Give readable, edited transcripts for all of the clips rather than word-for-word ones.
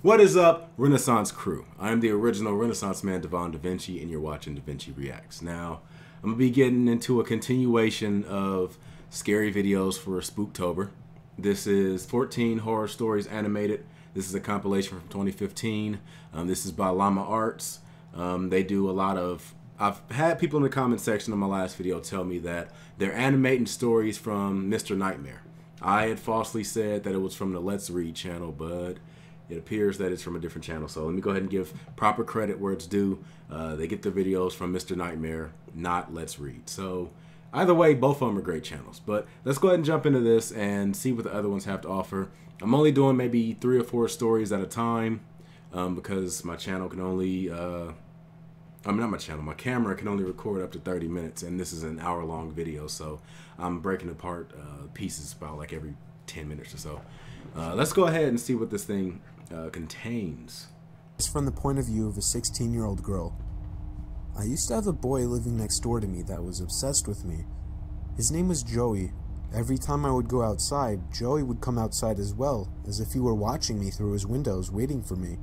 What is up, Renaissance crew? I am the original Renaissance man, Devon DaVinci, and you're watching DaVinci Reacts. Now, I'm going to be getting into a continuation of scary videos for Spooktober. This is 14 horror stories animated. This is a compilation from 2015. This is by Llama Arts. They do a lot of... I've had people in the comment section of my last video tell me that they're animating stories from Mr. Nightmare. I had falsely said that it was from the Let's Read channel, but it appears that it's from a different channel. So let me go ahead and give proper credit where it's due. They get their videos from Mr. Nightmare, not Let's Read. So either way, both of them are great channels. But let's go ahead and jump into this and see what the other ones have to offer. I'm only doing maybe 3 or 4 stories at a time because my channel can only... my camera can only record up to 30 minutes, and this is an hour-long video, so I'm breaking apart pieces about like every 10 minutes or so. Let's go ahead and see what this thing contains. It's from the point of view of a 16-year-old girl. I used to have a boy living next door to me that was obsessed with me. His name was Joey. Every time I would go outside, Joey would come outside as well, as if he were watching me through his windows, waiting for me.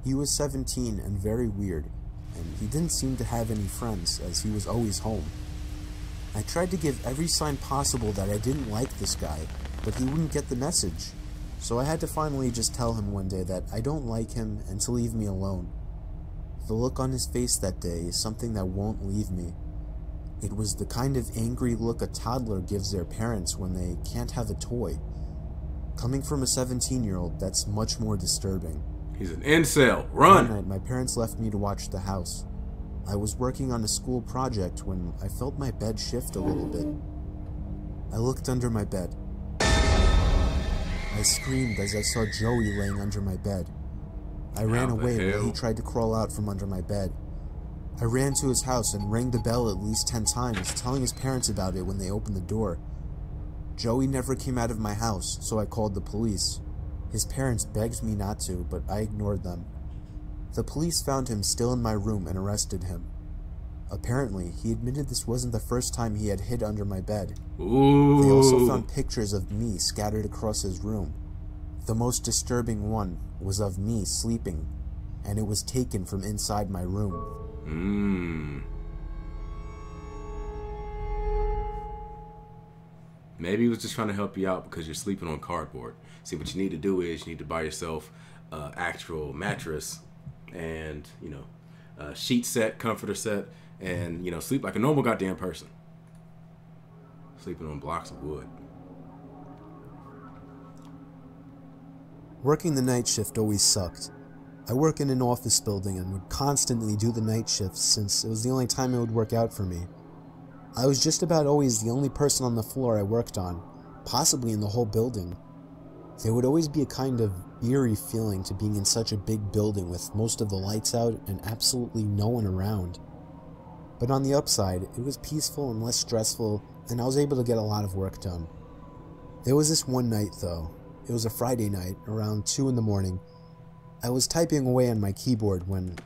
He was 17 and very weird, and he didn't seem to have any friends, as he was always home. I tried to give every sign possible that I didn't like this guy, but he wouldn't get the message. So I had to finally just tell him one day that I don't like him and to leave me alone. The look on his face that day is something that won't leave me. It was the kind of angry look a toddler gives their parents when they can't have a toy. Coming from a 17-year-old, that's much more disturbing. He's an incel. Run! One night, my parents left me to watch the house. I was working on a school project when I felt my bed shift a little bit. I looked under my bed. I screamed as I saw Joey laying under my bed. I ran away while he tried to crawl out from under my bed. I ran to his house and rang the bell at least 10 times, telling his parents about it when they opened the door. Joey never came out of my house, so I called the police. His parents begged me not to, but I ignored them. The police found him still in my room and arrested him. Apparently, he admitted this wasn't the first time he had hid under my bed. Ooh. They also found pictures of me scattered across his room. The most disturbing one was of me sleeping, and it was taken from inside my room. Maybe he was just trying to help you out because you're sleeping on cardboard. See, what you need to do is you need to buy yourself an actual mattress and, sheet set, comforter set, and, sleep like a normal goddamn person. Sleeping on blocks of wood. Working the night shift always sucked. I work in an office building and would constantly do the night shifts since it was the only time it would work out for me. I was just about always the only person on the floor I worked on, possibly in the whole building. There would always be a kind of eerie feeling to being in such a big building with most of the lights out and absolutely no one around. But on the upside, it was peaceful and less stressful, and I was able to get a lot of work done. There was this one night though. It was a Friday night, around 2 in the morning. I was typing away on my keyboard when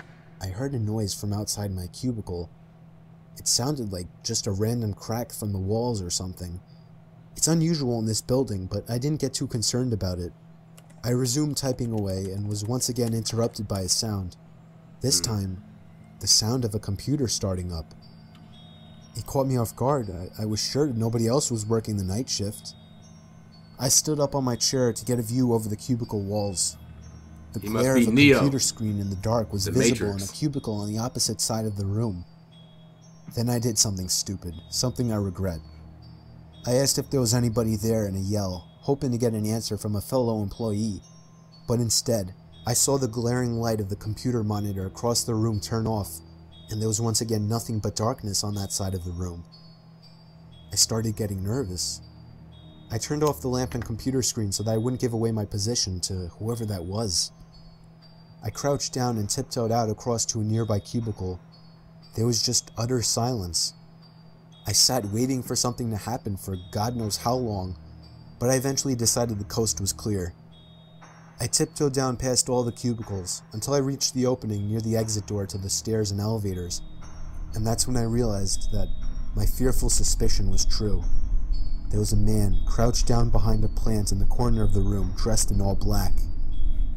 I heard a noise from outside my cubicle. It sounded like just a random crack from the walls or something. It's unusual in this building, but I didn't get too concerned about it. I resumed typing away and was once again interrupted by a sound. This time, the sound of a computer starting up. It caught me off guard. I was sure nobody else was working the night shift. I stood up on my chair to get a view over the cubicle walls. The glare of a computer screen in the dark was visible in a cubicle on the opposite side of the room. Then I did something stupid, something I regret. I asked if there was anybody there in a yell, hoping to get an answer from a fellow employee. But instead, I saw the glaring light of the computer monitor across the room turn off, and there was once again nothing but darkness on that side of the room. I started getting nervous. I turned off the lamp and computer screen so that I wouldn't give away my position to whoever that was. I crouched down and tiptoed out across to a nearby cubicle. There was just utter silence. I sat waiting for something to happen for God knows how long, but I eventually decided the coast was clear. I tiptoed down past all the cubicles until I reached the opening near the exit door to the stairs and elevators, and that's when I realized that my fearful suspicion was true. There was a man crouched down behind a plant in the corner of the room, dressed in all black.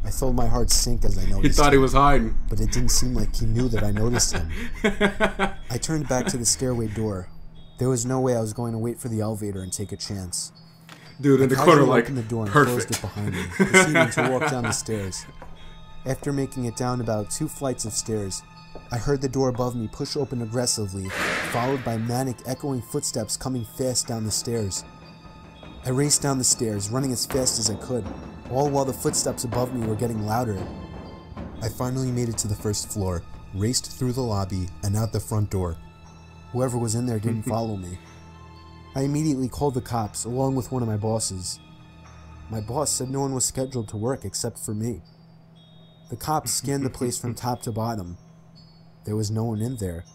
I felt my heart sink as I noticed He thought he him, was hiding. but it didn't seem like he knew that I noticed him. I turned back to the stairway door. There was no way I was going to wait for the elevator and take a chance. Dude in the corner like, opened the door and perfect. closed it behind me, proceeding to walk down the stairs. After making it down about 2 flights of stairs, I heard the door above me push open aggressively, followed by manic, echoing footsteps coming fast down the stairs. I raced down the stairs, running as fast as I could, all while the footsteps above me were getting louder. I finally made it to the first floor, raced through the lobby, and out the front door. Whoever was in there didn't follow me. I immediately called the cops, along with one of my bosses. My boss said no one was scheduled to work except for me. The cops scanned the place from top to bottom. There was no one in there.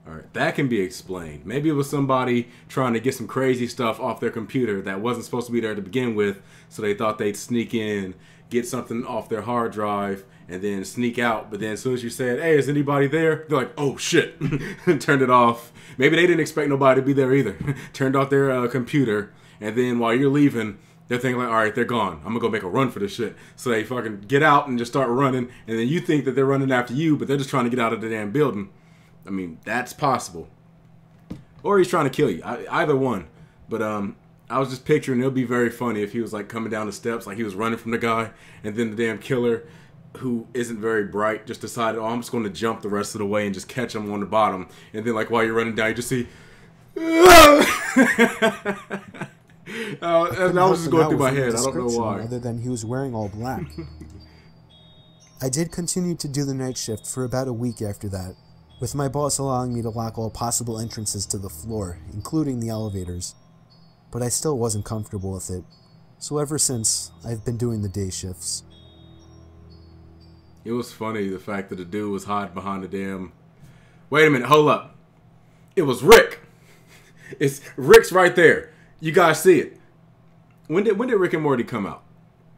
Alright, that can be explained. Maybe it was somebody trying to get some crazy stuff off their computer that wasn't supposed to be there to begin with, so they thought they'd sneak in, get something off their hard drive, and then sneak out. But then as soon as you said, hey, is anybody there? They're like, oh shit, and turned it off. Maybe they didn't expect nobody to be there either. Turned off their computer, and then while you're leaving, they're thinking like, all right, they're gone. I'm gonna go make a run for this shit. So they fucking get out and just start running, and then you think that they're running after you, but they're just trying to get out of the damn building. I mean, that's possible. Or he's trying to kill you. Either one. But I was just picturing, it would be very funny if he was like coming down the steps, like he was running from the guy, and then the damn killer, who isn't very bright, just decided, oh, I'm just going to jump the rest of the way and just catch him on the bottom. And then like while you're running down, you just see... and I was just going through my head. I don't know why. Other than he was wearing all black. I did continue to do the night shift for about a week after that, with my boss allowing me to lock all possible entrances to the floor, including the elevators. But I still wasn't comfortable with it, so ever since, I've been doing the day shifts. It was funny, the fact that the dude was hiding behind the damn... Wait a minute, hold up. It was Rick. Rick's right there. You guys see it. When did Rick and Morty come out?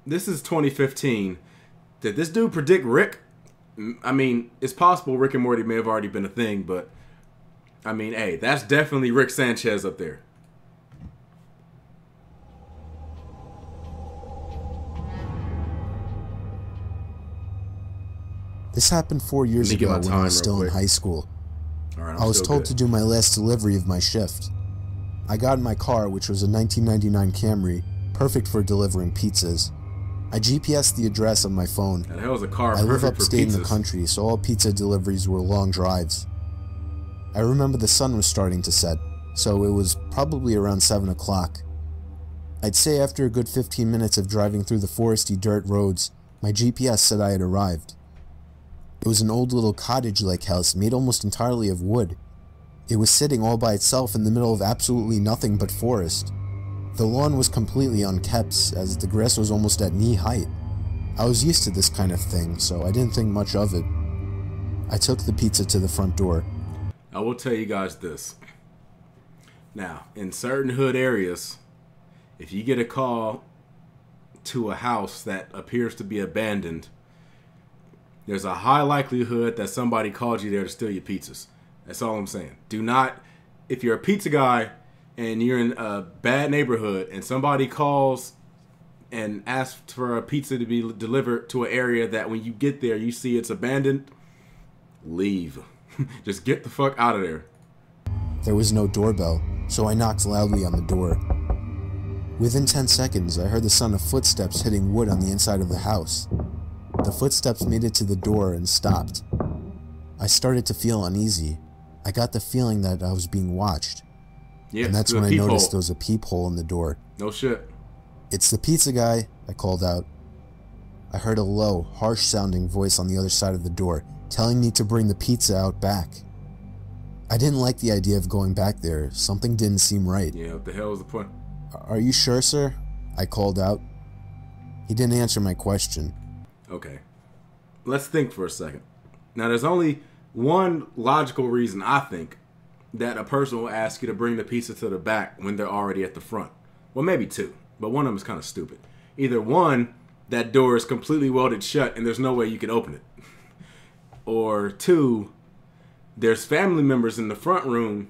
This is 2015. Did this dude predict Rick? I mean, it's possible Rick and Morty may have already been a thing, but I mean, hey, that's definitely Rick Sanchez up there. This happened 4 years ago when I was still in high school. Right, I was told to do my last delivery of my shift. I got in my car, which was a 1999 Camry, perfect for delivering pizzas. I GPSed the address on my phone. The hell is a car I live perfect for upstate in the pizzas? country, so all pizza deliveries were long drives. I remember the sun was starting to set, so it was probably around 7 o'clock. I'd say after a good 15 minutes of driving through the foresty dirt roads, my GPS said I had arrived. It was an old little cottage-like house made almost entirely of wood. It was sitting all by itself in the middle of absolutely nothing but forest. The lawn was completely unkept, as the grass was almost at knee height. I was used to this kind of thing, so I didn't think much of it. I took the pizza to the front door. I will tell you guys this. Now, in certain hood areas, if you get a call to a house that appears to be abandoned, there's a high likelihood that somebody called you there to steal your pizzas. That's all I'm saying. Do not, if you're a pizza guy and you're in a bad neighborhood and somebody calls and asks for a pizza to be delivered to an area that when you get there you see it's abandoned, leave. Just get the fuck out of there. There was no doorbell, so I knocked loudly on the door. Within 10 seconds, I heard the sound of footsteps hitting wood on the inside of the house. The footsteps made it to the door and stopped. I started to feel uneasy. I got the feeling that I was being watched. Yeah, and that's when I noticed there was a peephole in the door. No shit. "It's the pizza guy," I called out. I heard a low, harsh-sounding voice on the other side of the door, telling me to bring the pizza out back. I didn't like the idea of going back there. Something didn't seem right. Yeah, what the hell was the point? "Are you sure, sir?" I called out. He didn't answer my question. Okay. Let's think for a second. Now, there's only one logical reason, I think, that a person will ask you to bring the pizza to the back when they're already at the front. Well, maybe two, but one of them is kind of stupid. Either one, that door is completely welded shut and there's no way you can open it. Or two, there's family members in the front room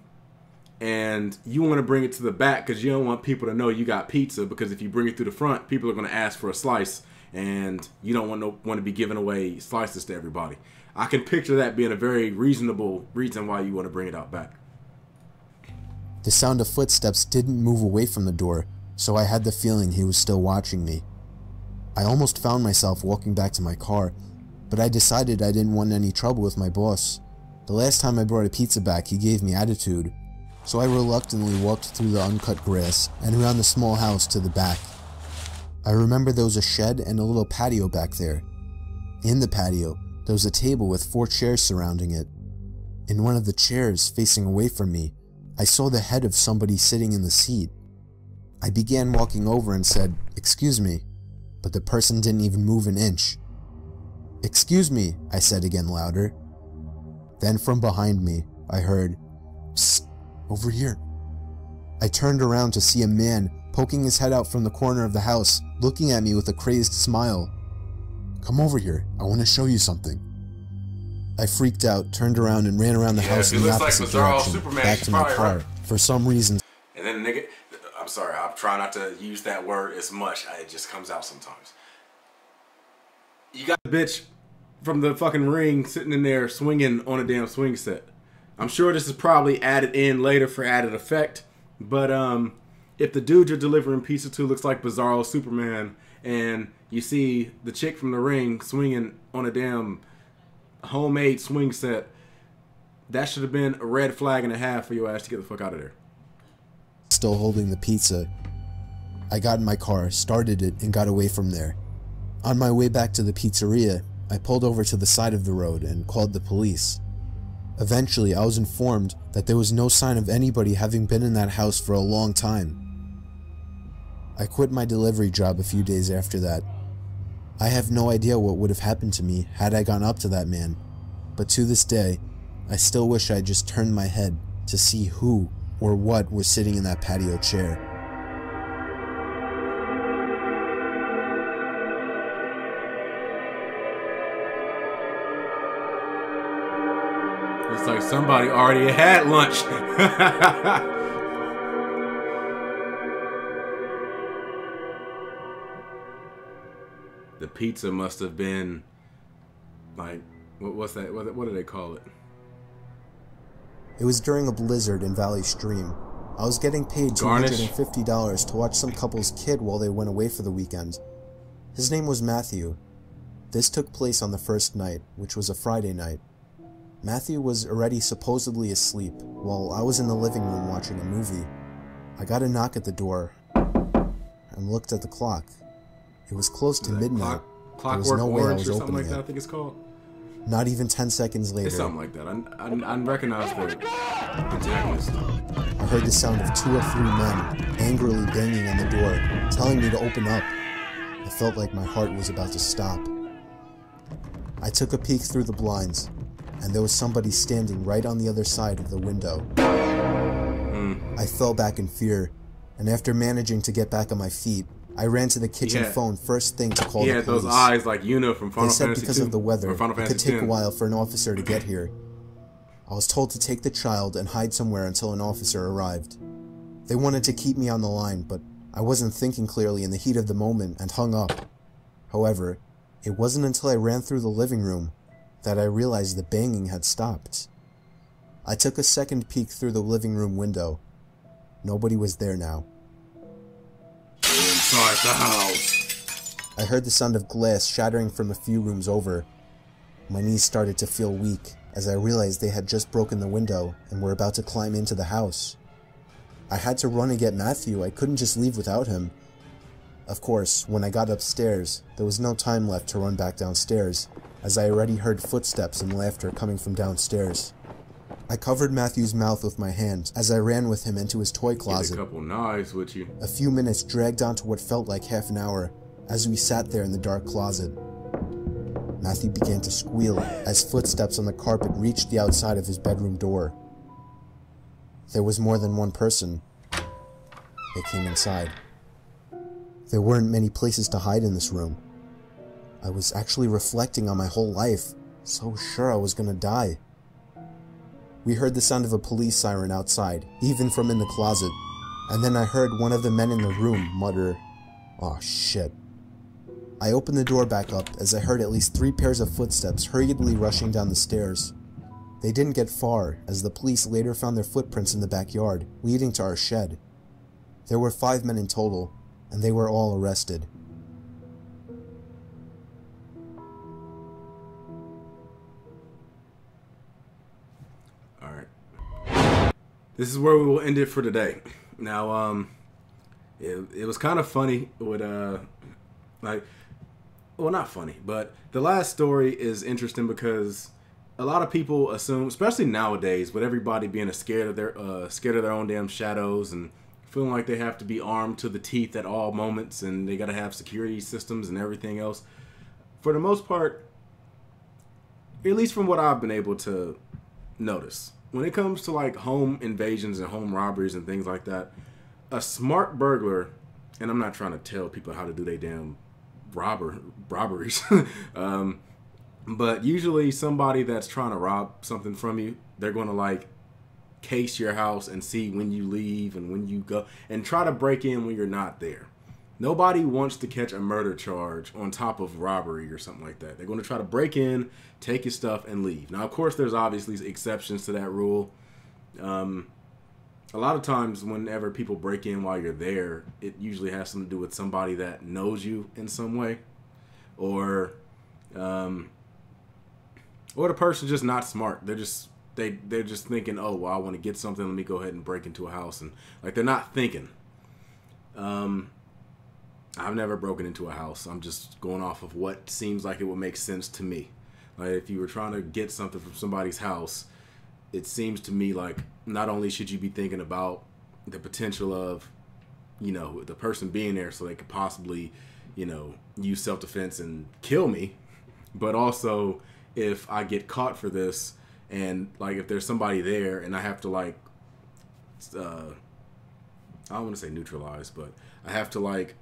and you want to bring it to the back because you don't want people to know you got pizza, because if you bring it through the front, people are going to ask for a slice and you don't want to be giving away slices to everybody. I can picture that being a very reasonable reason why you want to bring it out back. The sound of footsteps didn't move away from the door, so I had the feeling he was still watching me. I almost found myself walking back to my car, but I decided I didn't want any trouble with my boss. The last time I brought a pizza back, he gave me attitude, so I reluctantly walked through the uncut grass and around the small house to the back. I remember there was a shed and a little patio back there. In the patio, there was a table with 4 chairs surrounding it. In one of the chairs, facing away from me, I saw the head of somebody sitting in the seat. I began walking over and said, "Excuse me," but the person didn't even move an inch. "Excuse me," I said again louder. Then from behind me, I heard, "Psst, over here." I turned around to see a man poking his head out from the corner of the house, looking at me with a crazed smile. "Come over here, I want to show you something." I freaked out, turned around, and ran around the house in the opposite direction, back to my car. Right. For some reason. And then the nigga, I'm sorry, I'm trying not to use that word as much. It just comes out sometimes. You got the bitch from the fucking ring sitting in there swinging on a damn swing set. I'm sure this is probably added in later for added effect, but if the dude you're delivering pizza to looks like Bizarro Superman, and you see the chick from the ring swinging on a damn homemade swing set, that should have been a red flag and a half for your ass to get the fuck out of there. Still holding the pizza, I got in my car, started it, and got away from there. On my way back to the pizzeria, I pulled over to the side of the road and called the police. Eventually, I was informed that there was no sign of anybody having been in that house for a long time. I quit my delivery job a few days after that. I have no idea what would have happened to me had I gone up to that man, but to this day, I still wish I had just turned my head to see who or what was sitting in that patio chair. It's like somebody already had lunch. The pizza must have been like, what's that? What do they call it? It was during a blizzard in Valley Stream. I was getting paid $250 to watch some couple's kid while they went away for the weekend. His name was Matthew. This took place on the first night, which was a Friday night. Matthew was already supposedly asleep, while I was in the living room watching a movie. I got a knock at the door and looked at the clock. It was close to midnight. There was no way I was opening it. I think it's called. Not even 10 seconds later. It's something like that. I recognize the antagonist. I heard the sound of 2 or 3 men angrily banging on the door, telling me to open up. I felt like my heart was about to stop. I took a peek through the blinds, and there was somebody standing right on the other side of the window. I fell back in fear, and after managing to get back on my feet, I ran to the kitchen phone first thing to call the police. He had those eyes like Yuna from Final Fantasy II. They said because of the weather, it could take a while for an officer to get here. I was told to take the child and hide somewhere until an officer arrived. They wanted to keep me on the line, but I wasn't thinking clearly in the heat of the moment and hung up. However, it wasn't until I ran through the living room that I realized the banging had stopped. I took a second peek through the living room window. Nobody was there now. Inside the house. I heard the sound of glass shattering from a few rooms over. My knees started to feel weak as I realized they had just broken the window and were about to climb into the house. I had to run and get Matthew. I couldn't just leave without him. Of course, when I got upstairs, there was no time left to run back downstairs, as I already heard footsteps and laughter coming from downstairs. I covered Matthew's mouth with my hand as I ran with him into his toy closet. Get a couple knives with you. A few minutes dragged on to what felt like half an hour as we sat there in the dark closet. Matthew began to squeal as footsteps on the carpet reached the outside of his bedroom door. There was more than one person. They came inside. There weren't many places to hide in this room. I was actually reflecting on my whole life, so sure I was gonna die. We heard the sound of a police siren outside, even from in the closet, and then I heard one of the men in the room mutter, "Aw, shit." I opened the door back up as I heard at least 3 pairs of footsteps hurriedly rushing down the stairs. They didn't get far, as the police later found their footprints in the backyard, leading to our shed. There were 5 men in total, and they were all arrested. Alright. This is where we will end it for today. Now, it was kind of funny with, well, not funny, but the last story is interesting because a lot of people assume, especially nowadays, with everybody being scared of their own damn shadows and feeling like they have to be armed to the teeth at all moments and they got to have security systems and everything else. For the most part, at least from what I've been able to notice, when it comes to like home invasions and home robberies and things like that, a smart burglar, and I'm not trying to tell people how to do their damn robberies, but usually somebody that's trying to rob something from you, they're going to like case your house and see when you leave and when you go and try to break in when you're not there. Nobody wants to catch a murder charge on top of robbery or something like that. They're going to try to break in, take your stuff, and leave. Now, of course, there's obviously exceptions to that rule. A lot of times whenever people break in while you're there, it usually has something to do with somebody that knows you in some way, or the person's just not smart. They're just thinking, oh, well, I want to get something, let me go ahead and break into a house, and like they're not thinking. I've never broken into a house. I'm just going off of what seems like it would make sense to me. Like if you were trying to get something from somebody's house, it seems to me like not only should you be thinking about the potential of, you know, the person being there so they could possibly, you know, use self-defense and kill me, but also if I get caught for this and like if there's somebody there and I have to like, I don't want to say neutralize, but I have to like,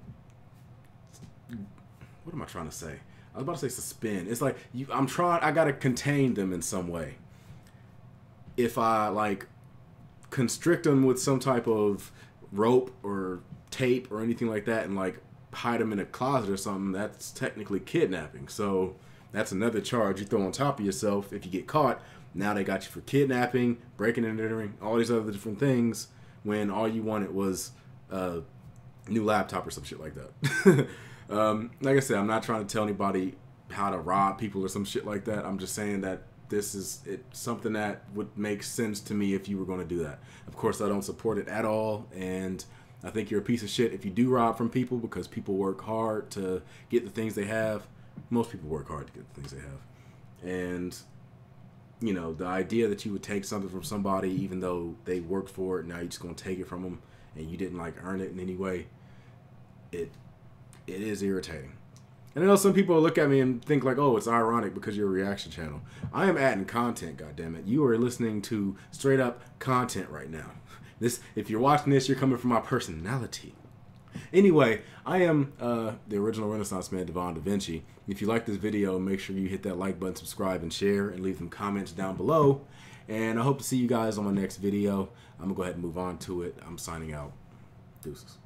what am I trying to say? I was about to say suspend. It's like I gotta contain them in some way. If I like constrict them with some type of rope or tape or anything like that and like hide them in a closet or something, that's technically kidnapping. So that's another charge you throw on top of yourself if you get caught. Now they got you for kidnapping, breaking and entering, all these other different things when all you wanted was a new laptop or some shit like that. Like I said, I'm not trying to tell anybody how to rob people or some shit like that. I'm just saying that this is something that would make sense to me if you were going to do that. Of course, I don't support it at all, and I think you're a piece of shit if you do rob from people because people work hard to get the things they have. Most people work hard to get the things they have. And, you know, the idea that you would take something from somebody even though they worked for it, now you're just going to take it from them and you didn't, like, earn it in any way, it is irritating. And I know some people look at me and think like, oh, it's ironic because you're a reaction channel. I am adding content, goddammit. You are listening to straight up content right now. If you're watching this, you're coming from my personality. Anyway, I am the original Renaissance man, Devon DaVinci. If you like this video, make sure you hit that like button, subscribe, and share, and leave some comments down below. And I hope to see you guys on my next video. I'm going to go ahead and move on to it. I'm signing out. Deuces.